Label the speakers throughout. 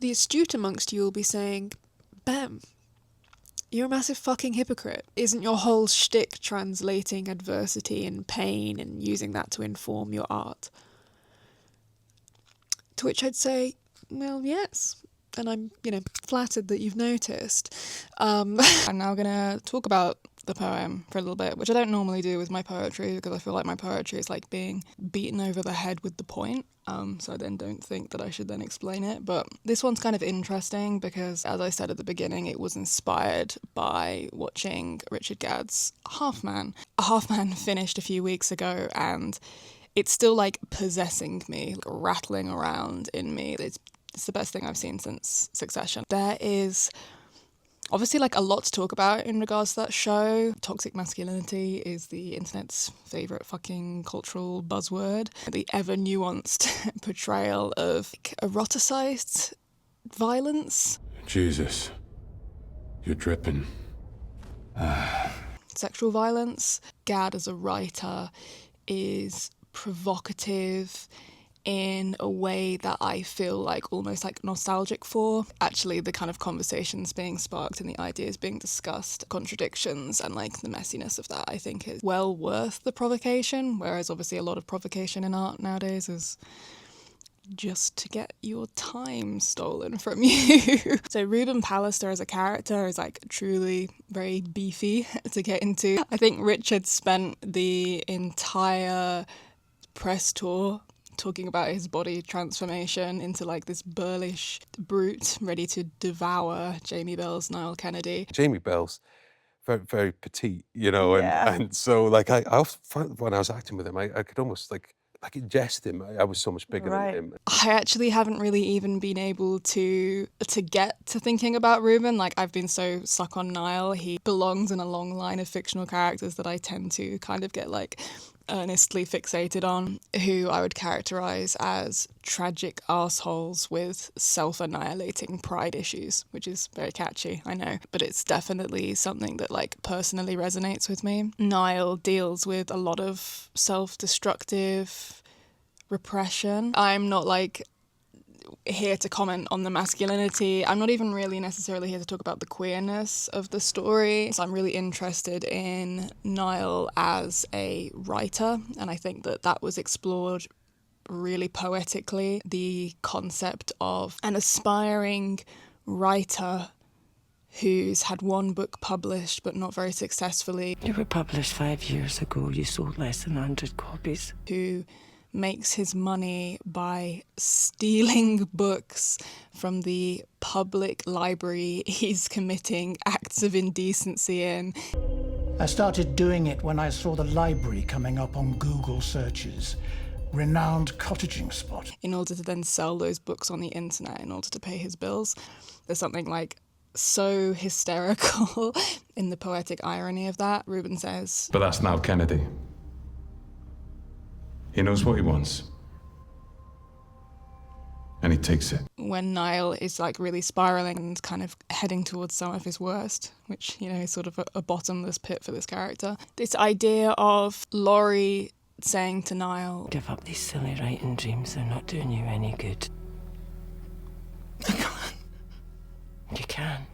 Speaker 1: The astute amongst you will be saying, Bem, you're a massive fucking hypocrite. Isn't your whole shtick translating adversity and pain and using that to inform your art? To which I'd say, well, yes. And I'm, flattered that you've noticed. I'm now going to talk about the poem for a little bit, which I don't normally do with my poetry because I feel like my poetry is like being beaten over the head with the point. So I then don't think that I should then explain it. But this one's kind of interesting because, as I said at the beginning, it was inspired by watching Richard Gadd's Half Man. Half Man finished a few weeks ago and it's still like possessing me, like rattling around in me. It's the best thing I've seen since Succession. There is obviously like a lot to talk about in regards to that show. Toxic masculinity is the internet's favourite fucking cultural buzzword. The ever nuanced portrayal of eroticised violence.
Speaker 2: Jesus, you're dripping.
Speaker 1: Sexual violence. Gadd as a writer is provocative in a way that I feel like almost like nostalgic for. Actually, the kind of conversations being sparked and the ideas being discussed, contradictions and like the messiness of that, I think is well worth the provocation, whereas obviously a lot of provocation in art nowadays is just to get your time stolen from you. So Ruben Pallister as a character is like truly very beefy to get into. I think Richard spent the entire press tour talking about his body transformation into like this burlish brute ready to devour Jamie Bell's Niall Kennedy.
Speaker 2: Jamie Bell's very, very petite, and so like I often found when I was acting with him, I could almost like ingest him. I was so much bigger than him.
Speaker 1: I actually haven't really even been able to get to thinking about Ruben. Like I've been so stuck on Niall. He belongs in a long line of fictional characters that I tend to kind of get like earnestly fixated on, who I would characterise as tragic arseholes with self-annihilating pride issues, which is very catchy, I know, but it's definitely something that like personally resonates with me. Niall deals with a lot of self-destructive repression. I'm not like here to comment on the masculinity. I'm not even really necessarily here to talk about the queerness of the story. So I'm really interested in Niall as a writer, and I think that that was explored really poetically. The concept of an aspiring writer who's had one book published but not very successfully.
Speaker 3: You were published 5 years ago. You sold less than 100 copies.
Speaker 1: Who makes his money by stealing books from the public library he's committing acts of indecency in.
Speaker 4: I started doing it when I saw the library coming up on Google searches. Renowned cottaging spot.
Speaker 1: In order to then sell those books on the internet in order to pay his bills. There's something like so hysterical in the poetic irony of that. Ruben says,
Speaker 2: But that's Niall Kennedy. He knows what he wants. And he takes it.
Speaker 1: When Niall is like really spiralling and kind of heading towards some of his worst, which, is sort of a bottomless pit for this character. This idea of Laurie saying to Niall,
Speaker 3: give up these silly writing dreams, they're not doing you any good. You can.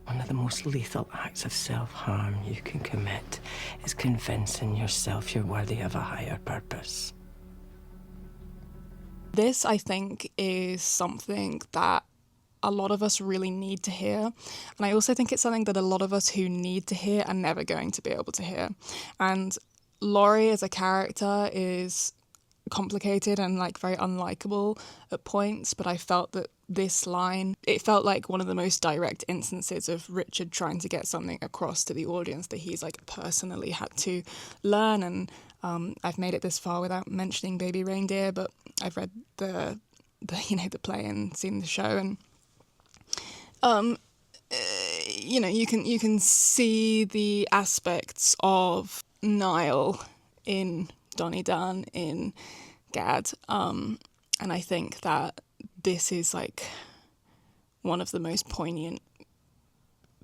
Speaker 3: One of the most lethal acts of self-harm you can commit is convincing yourself you're worthy of a higher purpose.
Speaker 1: This, I think, is something that a lot of us really need to hear. And I also think it's something that a lot of us who need to hear are never going to be able to hear. And Laurie as a character is complicated and like very unlikable at points, but I felt that this line, it felt like one of the most direct instances of Richard trying to get something across to the audience that he's like personally had to learn. And I've made it this far without mentioning Baby Reindeer, but I've read the play and seen the show, and you can see the aspects of Niall in Donnie Dunn, in Gadd, and I think that this is like one of the most poignant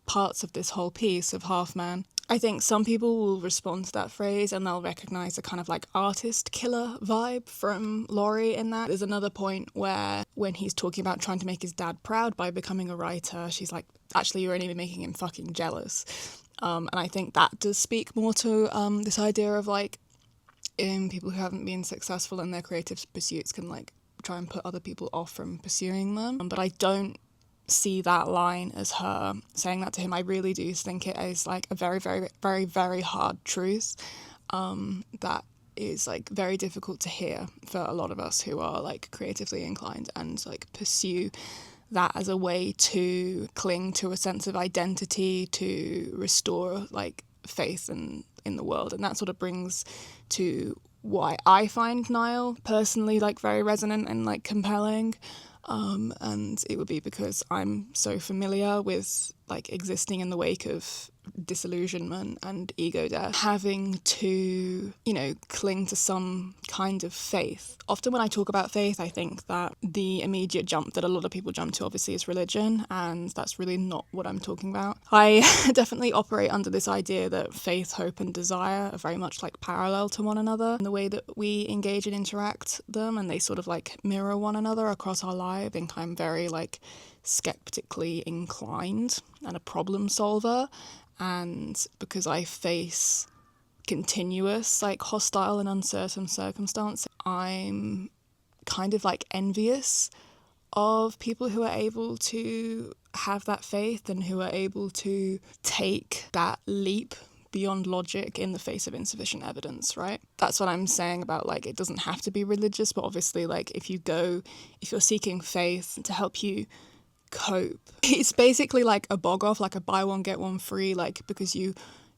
Speaker 1: parts of this whole piece of Half Man. I think some people will respond to that phrase and they'll recognise a kind of like artist killer vibe from Laurie in that. There's another point where when he's talking about trying to make his dad proud by becoming a writer, she's like, actually, you're only making him fucking jealous. And I think that does speak more to this idea of like people who haven't been successful in their creative pursuits can like try and put other people off from pursuing them. But I don't see that line as her saying that to him. I really do think it is like a very, very, very, very hard truth that is like very difficult to hear for a lot of us who are like creatively inclined and like pursue that as a way to cling to a sense of identity, to restore like faith in the world. And that sort of brings to why I find Niall personally like very resonant and like compelling. And it would be because I'm so familiar with like existing in the wake of disillusionment and ego death, having to, you know, cling to some kind of faith. Often when I talk about faith, I think that the immediate jump that a lot of people jump to obviously is religion, and that's really not what I'm talking about. I definitely operate under this idea that faith, hope and desire are very much like parallel to one another in the way that we engage and interact them, and they sort of like mirror one another across our life. I think I'm very like skeptically inclined and a problem solver, and because I face continuous like hostile and uncertain circumstance, I'm kind of like envious of people who are able to have that faith and who are able to take that leap beyond logic in the face of insufficient evidence, right? That's what I'm saying about like it doesn't have to be religious, but obviously like if you're seeking faith to help you cope, it's basically like a bog off, like a buy one get one free, like because you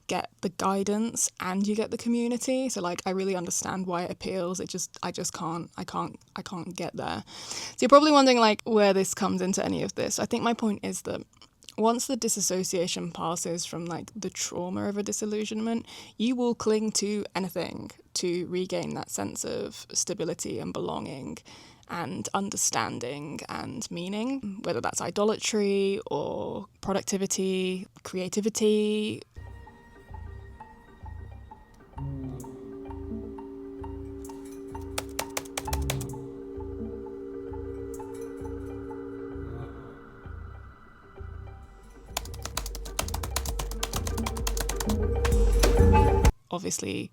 Speaker 1: get the guidance and you get the community. So like I really understand why it appeals. I can't get there. So you're probably wondering like where this comes into any of this. I think my point is that once the disassociation passes from like the trauma of a disillusionment, you will cling to anything to regain that sense of stability and belonging and understanding and meaning, whether that's idolatry or productivity, creativity. Obviously,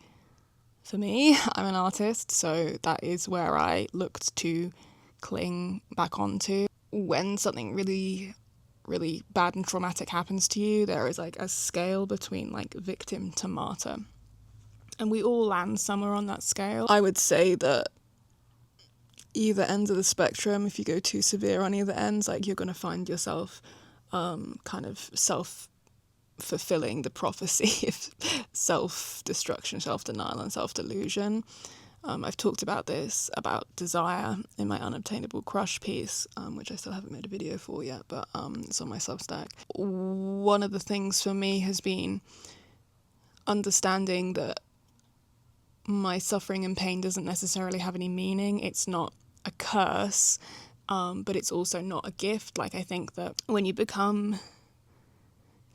Speaker 1: for me, I'm an artist, so that is where I looked to cling back onto. When something really, really bad and traumatic happens to you, there is like a scale between like victim to martyr. And we all land somewhere on that scale. I would say that either ends of the spectrum, if you go too severe on either ends, like you're going to find yourself kind of self-fulfilling the prophecy of self-destruction, self-denial and self-delusion. I've talked about this, about desire, in my Unobtainable Crush piece, which I still haven't made a video for yet, but it's on my Substack. One of the things for me has been understanding that my suffering and pain doesn't necessarily have any meaning. It's not a curse, but it's also not a gift. Like, I think that when you become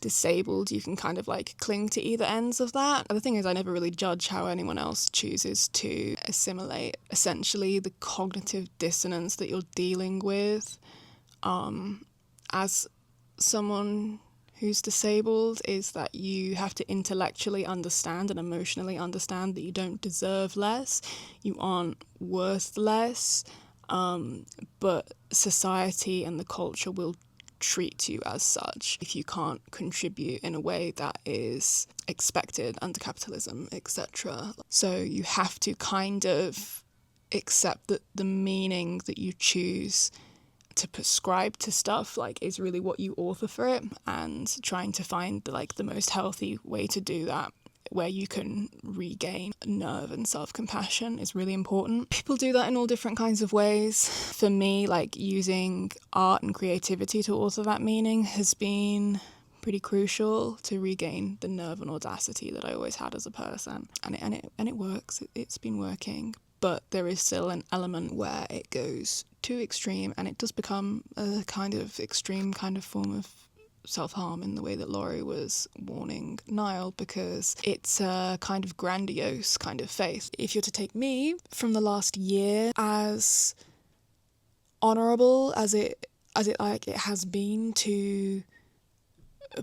Speaker 1: disabled, you can kind of like cling to either ends of that. The thing is, I never really judge how anyone else chooses to assimilate essentially the cognitive dissonance that you're dealing with as someone who's disabled, is that you have to intellectually understand and emotionally understand that you don't deserve less, you aren't worth less, but society and the culture will treat you as such if you can't contribute in a way that is expected under capitalism, etc. So you have to kind of accept that the meaning that you choose to prescribe to stuff like is really what you author for it, and trying to find like the most healthy way to do that where you can regain nerve and self-compassion is really important. People do that in all different kinds of ways. For me, like using art and creativity to author that meaning has been pretty crucial to regain the nerve and audacity that I always had as a person. And it works. It's been working. But there is still an element where it goes too extreme and it does become a kind of extreme kind of form of self-harm in the way that Laurie was warning Niall, because it's a kind of grandiose kind of faith. If you're to take me from the last year, as honourable as it has been to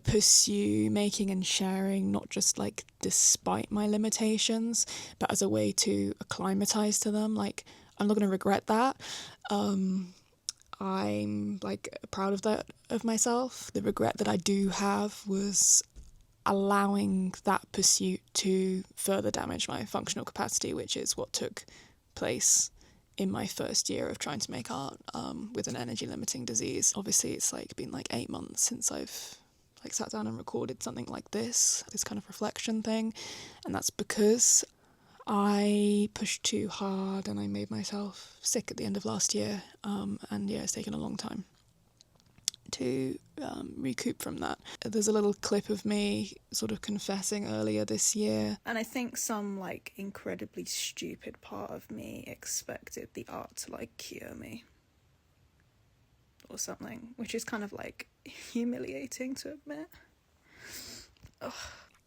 Speaker 1: pursue making and sharing, not just like despite my limitations, but as a way to acclimatise to them, like I'm not going to regret that. I'm like proud of that, of myself. The regret that I do have was allowing that pursuit to further damage my functional capacity, which is what took place in my first year of trying to make art with an energy limiting disease. Obviously it's like been like 8 months since I've like sat down and recorded something like this kind of reflection thing, and that's because I pushed too hard and I made myself sick at the end of last year, and yeah, it's taken a long time to recoup from that. There's a little clip of me sort of confessing earlier this year,
Speaker 5: and I think some like incredibly stupid part of me expected the art to like cure me or something, which is kind of like humiliating to admit. Ugh.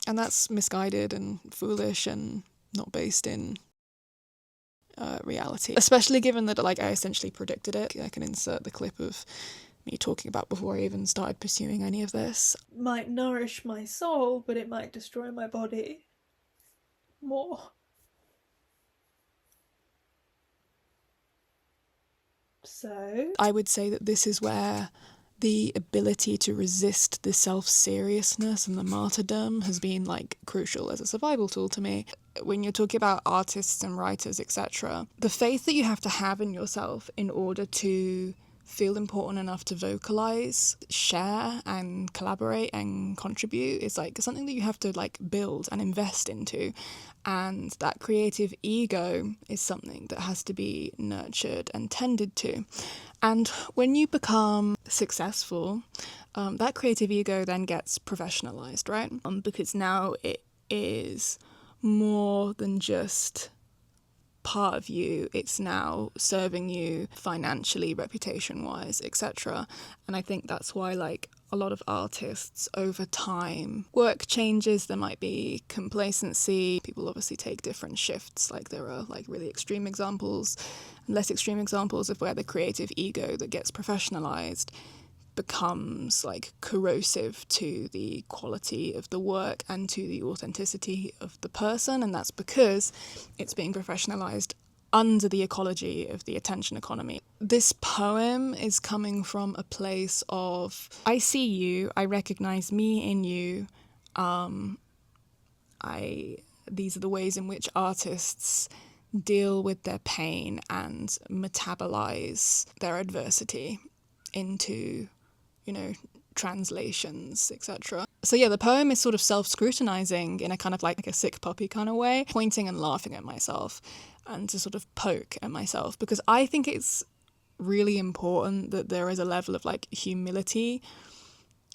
Speaker 1: And that's misguided and foolish and not based in reality, especially given that like I essentially predicted it. I can insert the clip of me talking about before I even started pursuing any of this.
Speaker 6: Might nourish my soul, but it might destroy my body more. So
Speaker 1: I would say that this is where the ability to resist the self-seriousness and the martyrdom has been like crucial as a survival tool to me. When you're talking about artists and writers, etc., the faith that you have to have in yourself in order to feel important enough to vocalize, share and collaborate and contribute is like something that you have to like build and invest into. And that creative ego is something that has to be nurtured and tended to. And when you become successful, that creative ego then gets professionalized, right? Because now it is more than just part of you, it's now serving you financially, reputation-wise, etc. And I think that's why like a lot of artists over time, work changes, there might be complacency, people obviously take different shifts, like there are like really extreme examples and less extreme examples of where the creative ego that gets professionalized becomes like corrosive to the quality of the work and to the authenticity of the person, and that's because it's being professionalized under the ecology of the attention economy. This poem is coming from a place of I see you, I recognize me in you. These are the ways in which artists deal with their pain and metabolize their adversity into, you know, translations, etc. So yeah, the poem is sort of self-scrutinizing in a kind of like a sick puppy kind of way, pointing and laughing at myself and to sort of poke at myself, because I think it's really important that there is a level of like humility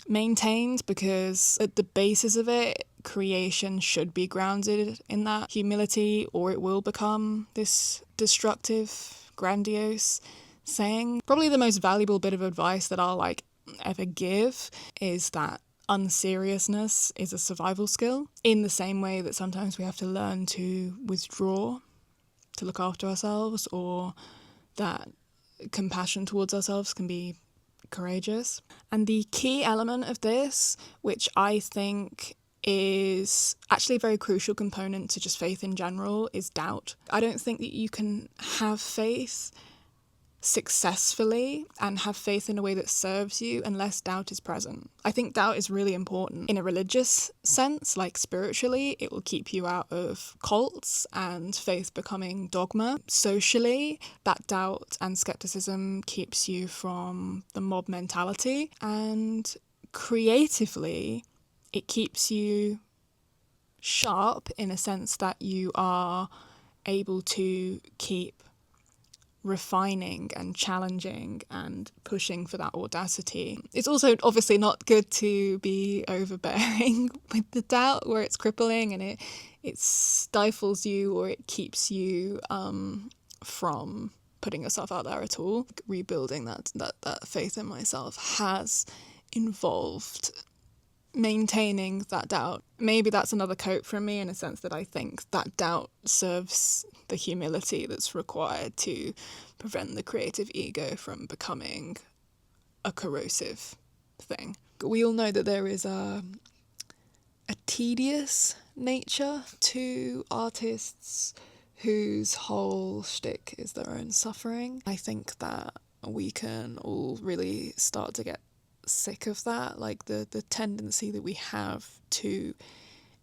Speaker 1: maintained, because at the basis of it, creation should be grounded in that humility, or it will become this destructive, grandiose saying. Probably the most valuable bit of advice that I'll like ever give is that unseriousness is a survival skill, in the same way that sometimes we have to learn to withdraw to look after ourselves, or that compassion towards ourselves can be courageous. And the key element of this, which I think is actually a very crucial component to just faith in general, is doubt. I don't think that you can have faith successfully and have faith in a way that serves you unless doubt is present. I think doubt is really important in a religious sense, like spiritually, it will keep you out of cults and faith becoming dogma. Socially, that doubt and skepticism keeps you from the mob mentality, and creatively, it keeps you sharp in a sense that you are able to keep refining and challenging and pushing for that audacity. It's also obviously not good to be overbearing with the doubt, where it's crippling and it stifles you, or it keeps you from putting yourself out there at all. Rebuilding that faith in myself has involved maintaining that doubt. Maybe that's another cope from me, in a sense that I think that doubt serves the humility that's required to prevent the creative ego from becoming a corrosive thing. We all know that there is a tedious nature to artists whose whole shtick is their own suffering. I think that we can all really start to get sick of that, like the tendency that we have to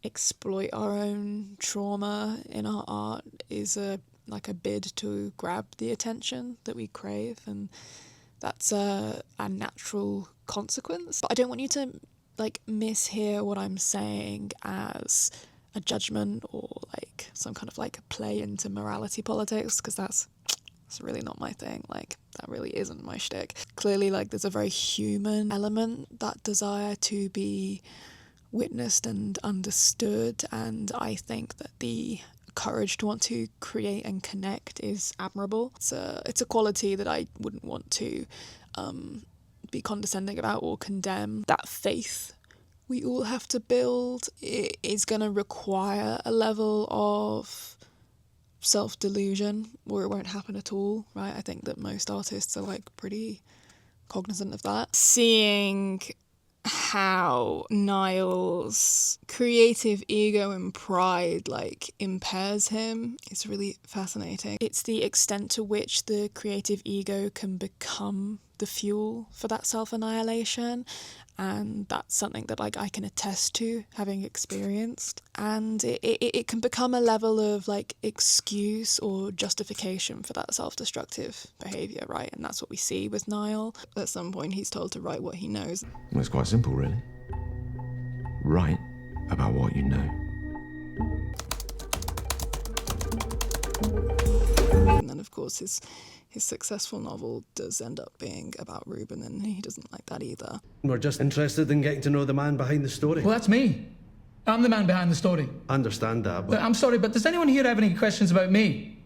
Speaker 1: exploit our own trauma in our art is a bid to grab the attention that we crave, and that's a natural consequence. But I don't want you to mishear what I'm saying as a judgment or some kind of play into morality politics, because that's really not my thing. That really isn't my shtick. Clearly, there's a very human element, that desire to be witnessed and understood, and I think that the courage to want to create and connect is admirable. It's a quality that I wouldn't want to be condescending about or condemn. That faith we all have to build is going to require a level of self-delusion, or it won't happen at all, right? I think that most artists are pretty cognizant of that. Seeing how Niall's creative ego and pride impairs him is really fascinating. It's the extent to which the creative ego can become the fuel for that self-annihilation, and that's something that I can attest to, having experienced. And it can become a level of excuse or justification for that self-destructive behaviour, right? And that's what we see with Niall. At some point he's told to write what he knows.
Speaker 7: Well, it's quite simple, really. Write about what you know.
Speaker 1: And then of course his successful novel does end up being about Reuben, and he doesn't like that either.
Speaker 8: We're just interested in getting to know the man behind the story.
Speaker 9: Well, that's me. I'm the man behind the story.
Speaker 8: I understand that, but...
Speaker 9: I'm sorry, but does anyone here have any questions about me?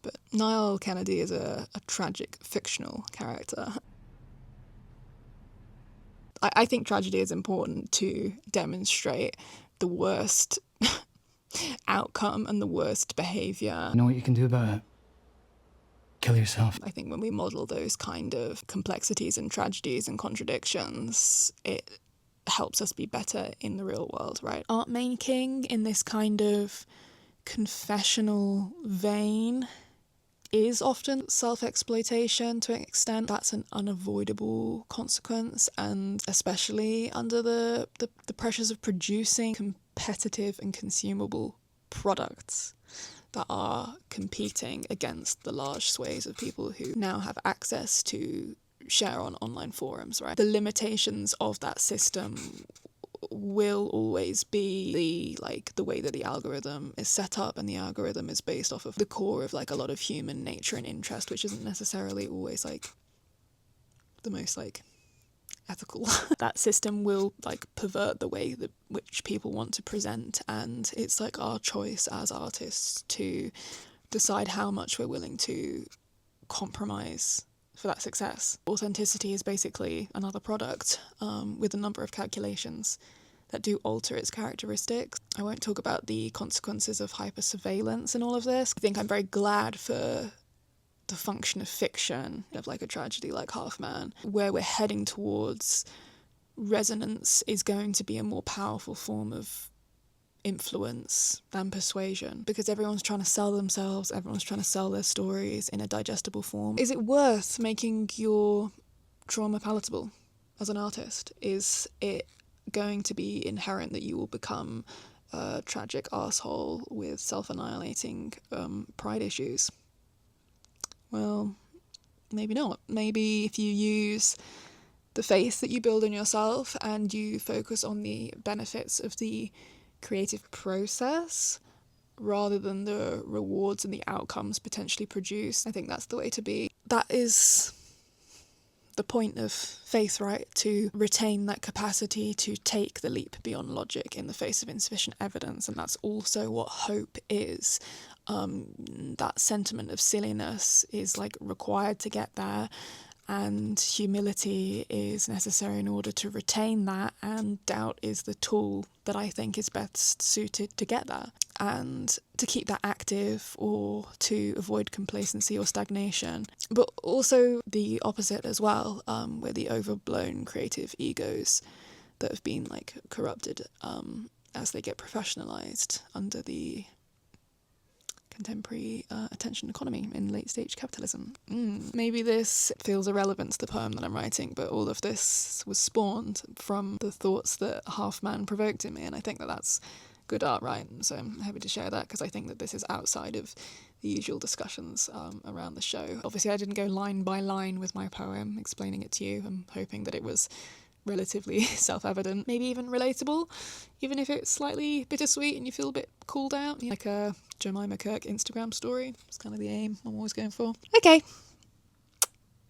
Speaker 1: But Niall Kennedy is a tragic fictional character. I think tragedy is important to demonstrate the worst outcome and the worst behaviour.
Speaker 9: You know what you can do about it? Kill yourself.
Speaker 1: I think when we model those kind of complexities and tragedies and contradictions, it helps us be better in the real world, right? Art making in this kind of confessional vein is often self-exploitation to an extent. That's an unavoidable consequence, and especially under the pressures of producing competitive and consumable products that are competing against the large swathes of people who now have access to share on online forums, right? The limitations of that system will always be the way that the algorithm is set up, and the algorithm is based off of the core of a lot of human nature and interest, which isn't necessarily always the most ethical. That system will pervert the way that which people want to present, and it's our choice as artists to decide how much we're willing to compromise for that success. Authenticity is basically another product with a number of calculations that do alter its characteristics. I won't talk about the consequences of hyper-surveillance and all of this. I think I'm very glad for the function of fiction, of a tragedy like Half Man, where we're heading towards resonance is going to be a more powerful form of influence than persuasion, because everyone's trying to sell themselves, everyone's trying to sell their stories in a digestible form. Is it worth making your trauma palatable as an artist? Is it going to be inherent that you will become a tragic arsehole with self-annihilating pride issues? Well, maybe not. Maybe if you use the faith that you build in yourself and you focus on the benefits of the creative process rather than the rewards and the outcomes potentially produced, I think that's the way to be. That is the point of faith, right? To retain that capacity to take the leap beyond logic in the face of insufficient evidence, and that's also what hope is. that sentiment of silliness is like required to get there, and humility is necessary in order to retain that, and doubt is the tool that I think is best suited to get there and to keep that active or to avoid complacency or stagnation. But also the opposite as well, where the overblown creative egos that have been like corrupted as they get professionalized under the contemporary attention economy in late-stage capitalism. Maybe this feels irrelevant to the poem that I'm writing, but all of this was spawned from the thoughts that Half Man provoked in me, and I think that that's good art, right? So I'm happy to share that, because I think that this is outside of the usual discussions around the show. Obviously, I didn't go line by line with my poem, explaining it to you. I'm hoping that it was relatively self-evident, maybe even relatable, even if it's slightly bittersweet and you feel a bit called out, like a Jemima Kirk Instagram story. It's kind of the aim I'm always going for. Okay,